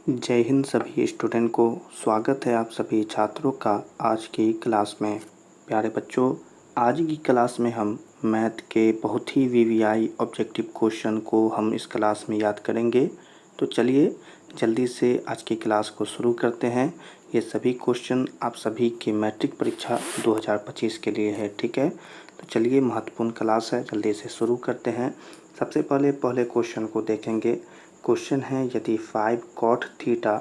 जय हिंद सभी स्टूडेंट को। स्वागत है आप सभी छात्रों का आज की क्लास में। प्यारे बच्चों, आज की क्लास में हम मैथ के बहुत ही वीवीआई ऑब्जेक्टिव क्वेश्चन को हम इस क्लास में याद करेंगे। तो चलिए जल्दी से आज की क्लास को शुरू करते हैं। ये सभी क्वेश्चन आप सभी की मैट्रिक परीक्षा 2025 के लिए है, ठीक है। तो चलिए महत्वपूर्ण क्लास है, जल्दी से शुरू करते हैं। सबसे पहले क्वेश्चन को देखेंगे। क्वेश्चन है, यदि 5 cot थीटा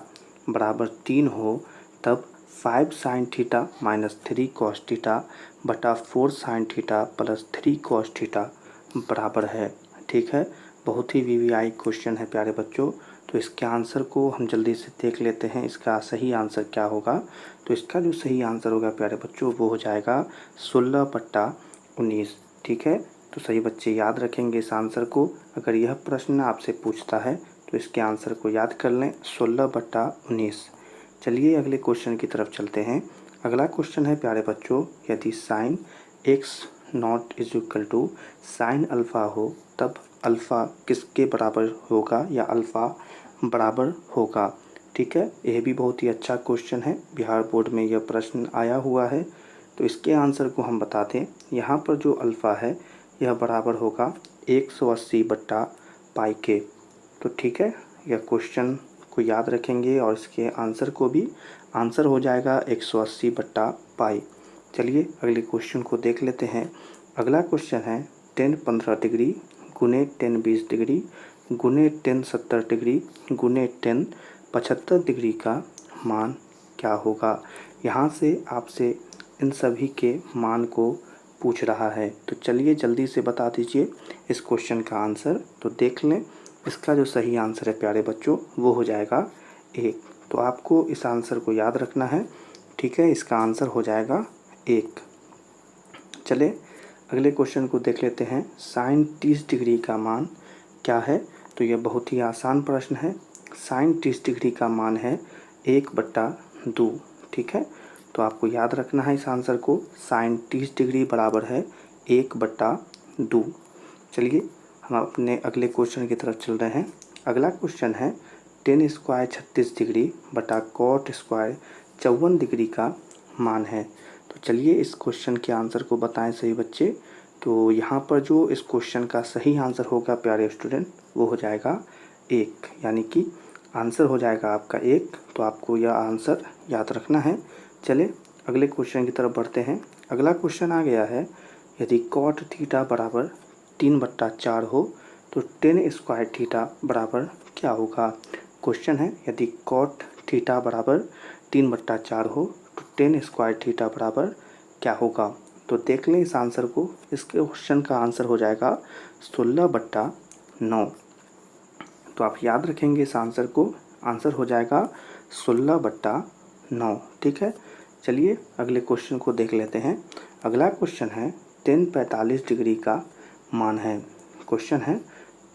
बराबर 3 हो तब 5 sin theta minus 3 cos theta बटा 4 sin theta plus 3 cos theta बराबर है, ठीक है। बहुत ही वीवीआई क्वेश्चन है प्यारे बच्चों। तो इसके आंसर को हम जल्दी से देख लेते हैं, इसका सही आंसर क्या होगा। तो इसका जो सही आंसर होगा प्यारे बच्चों वो हो जाएगा 16/19, ठीक है। तो सही बच्चे याद रखेंगे इस आंसर को। अगर यह प्रश्न आपसे पूछता है तो इसके आंसर को याद कर लें, 16/19। चलिए अगले क्वेश्चन की तरफ चलते हैं। अगला क्वेश्चन है प्यारे बच्चों, यदि sine X not is equal to sine alpha हो तब अल्फ़ा किसके बराबर होगा या अल्फ़ा बराबर होगा, ठीक है। यह भी बहुत ही अच्छा क्वेश्चन है, बिहार बोर्ड में यह प्रश्न आया हुआ है। तो इसके आंसर को हम बता दें। यहाँ पर जो अल्फ़ा है यह बराबर होगा 180/पाई के। तो ठीक है, यह क्वेश्चन को याद रखेंगे और इसके आंसर को भी आंसर हो जाएगा 180/पाई। चलिए अगले क्वेश्चन को देख लेते हैं। अगला क्वेश्चन है 10 15 डिग्री गुने 10 20 डिग्री गुने 10 70 डिग्री गुने 10 75 डिग्री का मान क्या होगा। यहाँ से आपसे इन सभी के मान को पूछ रहा है। तो चलिए जल्दी से बता दीजिए इस क्वेश्चन का आंसर। तो देख लें, इसका जो सही आंसर है प्यारे बच्चों वो हो जाएगा 1। तो आपको इस आंसर को याद रखना है, ठीक है। इसका आंसर हो जाएगा 1। चले अगले क्वेश्चन को देख लेते हैं। साइन 30 डिग्री का मान क्या है। तो यह बहुत ही आसान प्रश्न है। साइन 30 डिग्री का मान है 1/2, ठीक है। तो आपको याद रखना है इस आंसर को। साइन 30 डिग्री बराबर है 1/2। चलिए हम अपने अगले क्वेश्चन की तरफ चल रहे हैं। अगला क्वेश्चन है 10 स्क्वायर 36 डिग्री बटा कॉट स्क्वायर 54 डिग्री का मान है। तो चलिए इस क्वेश्चन के आंसर को बताएं सही बच्चे। तो यहाँ पर जो इस क्वेश्चन का सही आंसर होगा प्यारे स्टूडेंट वो हो जाएगा 1, यानी कि आंसर हो जाएगा आपका 1। तो आपको यह आंसर याद रखना है। चले अगले क्वेश्चन की तरफ बढ़ते हैं। अगला क्वेश्चन आ गया है, यदि कॉट थीटा बराबर 3/4 हो तो 10 स्क्वायर थीटा बराबर क्या होगा। क्वेश्चन है, यदि कॉट थीटा बराबर 3/4 हो तो 10 स्क्वायर थीटा बराबर क्या होगा। तो देख लें इस आंसर को। इस क्वेश्चन का आंसर हो जाएगा 16/9। तो आप याद रखेंगे इस आंसर को। आंसर हो जाएगा 16/9, ठीक है। चलिए अगले क्वेश्चन को देख लेते हैं। अगला क्वेश्चन है 10 45 डिग्री का मान है। क्वेश्चन है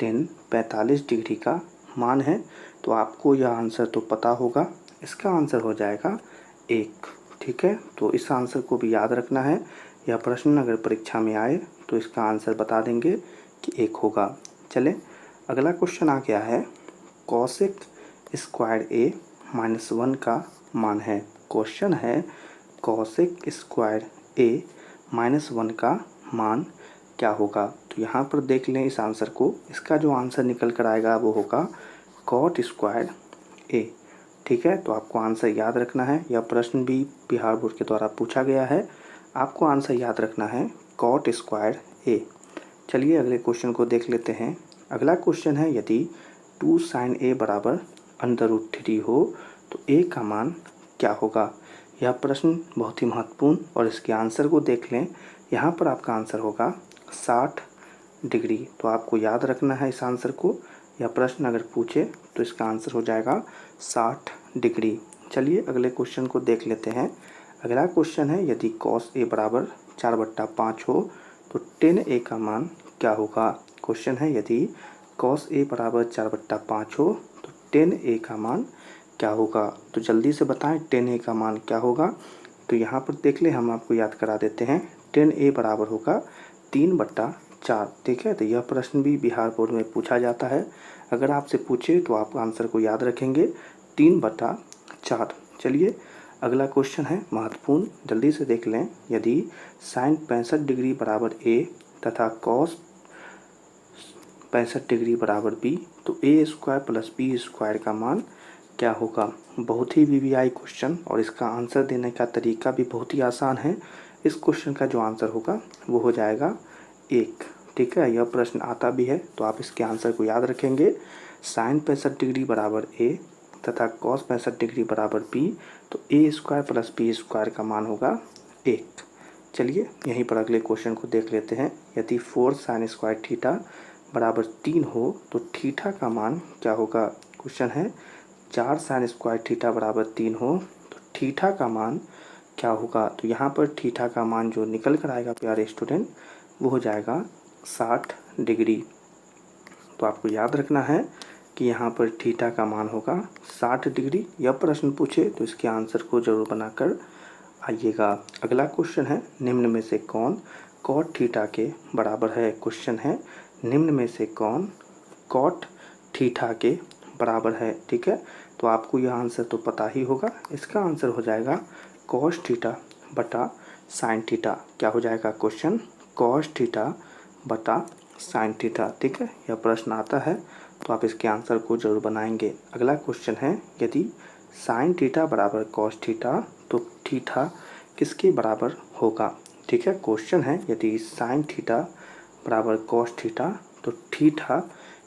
10 45 डिग्री का मान है। तो आपको यह आंसर तो पता होगा। इसका आंसर हो जाएगा 1, ठीक है। तो इस आंसर को भी याद रखना है। यह प्रश्न अगर परीक्षा में आए तो इसका आंसर बता देंगे कि 1 होगा। चले अगला क्वेश्चन आ गया है, कॉसेक स्क्वायर ए माइनस 1 का मान है। क्वेश्चन है कॉसेक स्क्वायर ए माइनस 1 का मान क्या होगा। तो यहाँ पर देख लें इस आंसर को। इसका जो आंसर निकल कर आएगा वो होगा कॉट स्क्वायर ए, ठीक है। तो आपको आंसर याद रखना है। यह प्रश्न भी बिहार बोर्ड के द्वारा पूछा गया है। आपको आंसर याद रखना है कॉट स्क्वायर ए। चलिए अगले क्वेश्चन को देख लेते हैं। अगला क्वेश्चन है, यदि 2 sin a बराबर √3 हो तो a का मान क्या होगा। यह प्रश्न बहुत ही महत्वपूर्ण, और इसके आंसर को देख लें। यहाँ पर आपका आंसर होगा 60 डिग्री। तो आपको याद रखना है इस आंसर को। यह प्रश्न अगर पूछे तो इसका आंसर हो जाएगा 60 डिग्री। चलिए अगले क्वेश्चन को देख लेते हैं। अगला क्वेश्चन है, यदि cos a बराबर 4/5 हो तो tan a का मान क्या होगा। क्वेश्चन है, यदि cos a बराबर 4/5 हो तो tan a का मान क्या होगा। तो जल्दी से बताएं tan a का मान क्या होगा। तो यहाँ पर देख ले, हम आपको याद करा देते हैं। tan a बराबर होगा 3/4, ठीक है। तो यह प्रश्न भी बिहार बोर्ड में पूछा जाता है। अगर आपसे पूछे तो आप आंसर को याद रखेंगे 3/4। चलिए अगला क्वेश्चन है महत्वपूर्ण, जल्दी से देख लें। यदि साइन 65 डिग्री बराबर ए तथा कॉस 65 डिग्री बराबर बी, तो ए स्क्वायर प्लस बी स्क्वायर का मान क्या होगा। बहुत ही वीवीआई क्वेश्चन, और इसका आंसर देने का तरीका भी बहुत ही आसान है। इस क्वेश्चन का जो आंसर होगा वो हो जाएगा 1। ठीक है, यह प्रश्न आता भी है तो आप इसके आंसर को याद रखेंगे। साइन 65 डिग्री बराबर ए तथा कॉस 65 डिग्री बराबर बी, तो ए स्क्वायर प्लस बी स्क्वायर का मान होगा 1। चलिए यहीं पर अगले क्वेश्चन को देख लेते हैं। यदि 4 साइन स्क्वायर थीटा बराबर 3 हो तो थीटा का मान क्या होगा। क्वेश्चन है 4 साइन स्क्वायर थीटा बराबर 3 हो तो थीटा का मान क्या होगा। तो यहाँ पर थीटा का मान जो निकल कर आएगा प्यारे स्टूडेंट, वो हो जाएगा 60 डिग्री। तो आपको याद रखना है कि यहाँ पर थीटा का मान होगा 60 डिग्री। यह प्रश्न पूछे तो इसके आंसर को जरूर बनाकर आइएगा। अगला क्वेश्चन है निम्न में से कौन कॉट थीटा के बराबर है। क्वेश्चन है निम्न में से कौन कॉट थीटा के बराबर है। ठीक है, तो आपको यह आंसर तो पता ही होगा। इसका आंसर हो जाएगा कॉस थीटा बटा साइन थीटा। क्या हो जाएगा क्वेश्चन, कॉस थीटा बटा साइन थीटा। ठीक है, यह प्रश्न आता है तो आप इसके आंसर को जरूर बनाएंगे। अगला क्वेश्चन है यदि साइन थीटा बराबर कॉस थीटा तो थीटा किसके बराबर होगा। ठीक है, क्वेश्चन है यदि साइन थीटा बराबर कॉस थीटा तो थीटा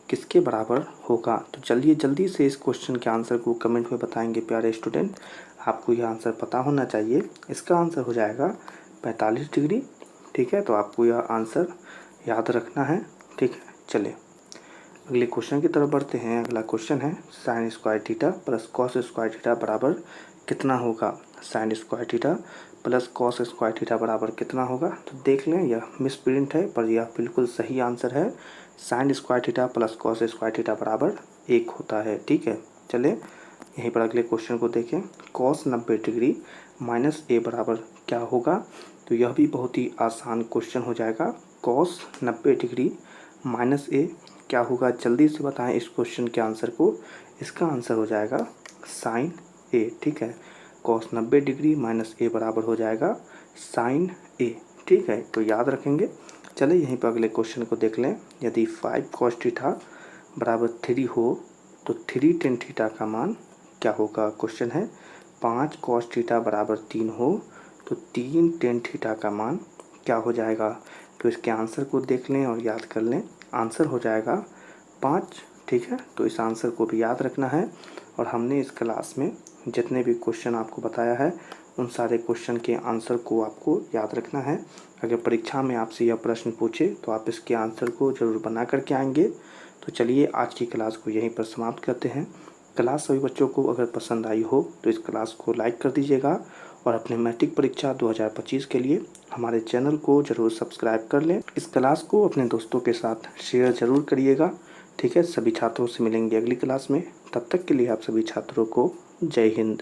किसके बराबर होगा। तो चलिए जल्दी से इस क्वेश्चन के आंसर को कमेंट में बताएंगे प्यारे स्टूडेंट। आपको यह आंसर पता होना चाहिए। इसका आंसर हो जाएगा 45 डिग्री। ठीक है, तो आपको यह आंसर याद रखना है। ठीक है, चलिए अगले क्वेश्चन की तरफ बढ़ते हैं। अगला क्वेश्चन है sine square theta plus cos square theta बराबर कितना होगा। Sine square theta plus cos square theta बराबर कितना होगा। तो देख लें, यह मिस प्रिंट है पर यह बिल्कुल सही आंसर है। Sine square theta plus cos square theta बराबर 1 होता है। ठीक है, चलिए यहीं पर अगले क्वेश्चन को देखें। कॉस 90 डिग्री माइनस ए बराबर क्या होगा। तो यह भी बहुत ही आसान क्वेश्चन हो जाएगा। कॉस 90 डिग्री माइनस ए क्या होगा, जल्दी से बताएं इस क्वेश्चन के आंसर को। इसका आंसर हो जाएगा साइन ए। ठीक है, कॉस 90 डिग्री माइनस ए बराबर हो जाएगा साइन ए। ठीक है, तो याद रखेंगे। चलिए यहीं पर अगले क्वेश्चन को देख लें। यदि 5 कॉस थीटा बराबर 3 हो तो 3 टेन थीटा का मान क्या होगा। क्वेश्चन है 5 कॉस थीटा बराबर 3 हो तो 3 टेन थीटा का मान क्या हो जाएगा। तो इसके आंसर को देख लें और याद कर लें। आंसर हो जाएगा 5। ठीक है, तो इस आंसर को भी याद रखना है। और हमने इस क्लास में जितने भी क्वेश्चन आपको बताया है उन सारे क्वेश्चन के आंसर को आपको याद रखना है। अगर परीक्षा में आपसे यह प्रश्न पूछे तो आप इसके आंसर को ज़रूर बना करके आएंगे। तो चलिए आज की क्लास को यहीं पर समाप्त करते हैं। क्लास सभी बच्चों को अगर पसंद आई हो तो इस क्लास को लाइक कर दीजिएगा और अपने मैट्रिक परीक्षा 2025 के लिए हमारे चैनल को ज़रूर सब्सक्राइब कर लें। इस क्लास को अपने दोस्तों के साथ शेयर ज़रूर करिएगा। ठीक है, सभी छात्रों से मिलेंगे अगली क्लास में। तब तक के लिए आप सभी छात्रों को जय हिंद।